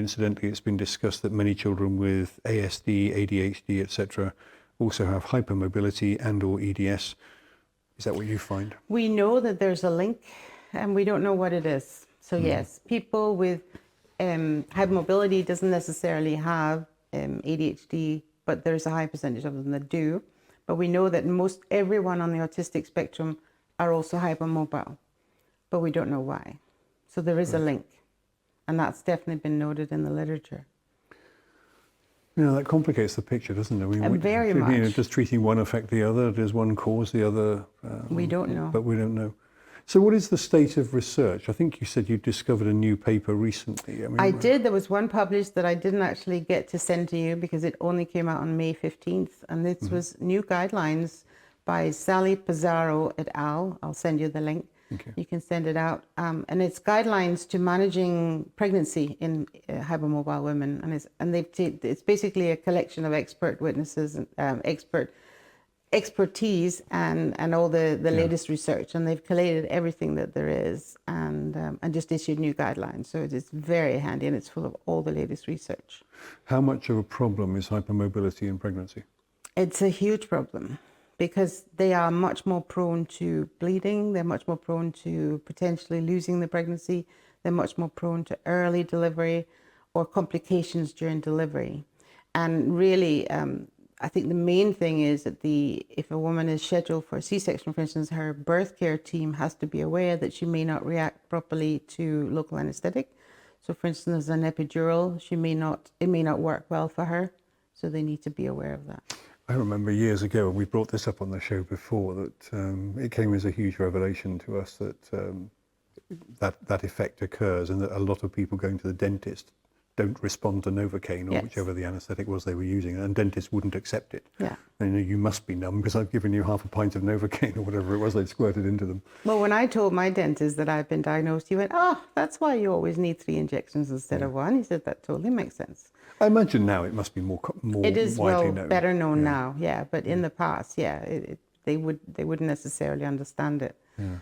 incidentally, it's been discussed that many children with ASD, ADHD, etc., also have hypermobility and or EDS. Is that what you find? We know that there's a link, and we don't know what it is. So yes, people with hypermobility doesn't necessarily have ADHD, but there's a high percentage of them that do. But we know that most everyone on the autistic spectrum are also hypermobile, but we don't know why. So there is a link, and that's definitely been noted in the literature. Yeah, that complicates the picture, doesn't it? I mean, very much. Does treating one affect the other? Does one cause the other? We don't know. But we don't know. So what is the state of research? I think you said you discovered a new paper recently. I mean, I did. There was one published that I didn't actually get to send to you because it only came out on May 15th. And this was new guidelines by Sally Pizarro et al. I'll send you the link. Okay. You can send it out. And it's guidelines to managing pregnancy in hypermobile women. And it's basically a collection of expert witnesses, expertise and all the latest research. And they've collated everything that there is and just issued new guidelines. So it is very handy, and it's full of all the latest research. How much of a problem is hypermobility in pregnancy? It's a huge problem, because they are much more prone to bleeding, they're much more prone to potentially losing the pregnancy, they're much more prone to early delivery or complications during delivery. And really, I think the main thing is that if a woman is scheduled for a C-section, for instance, her birth care team has to be aware that she may not react properly to local anesthetic. So for instance, an epidural, it may not work well for her, so they need to be aware of that. I remember years ago, and we brought this up on the show before, that it came as a huge revelation to us that effect occurs, and that a lot of people going to the dentist don't respond to Novocaine or whichever the anaesthetic was they were using, and dentists wouldn't accept it. Yeah. And you must be numb because I've given you half a pint of Novocaine or whatever it was they'd squirted into them. Well, when I told my dentist that I've been diagnosed, he went, "Oh, that's why you always need 3 injections instead of 1. He said, "That totally makes sense." I imagine now it must be more It is widely known. better known now, yeah. But in the past, they wouldn't necessarily understand it. Yeah.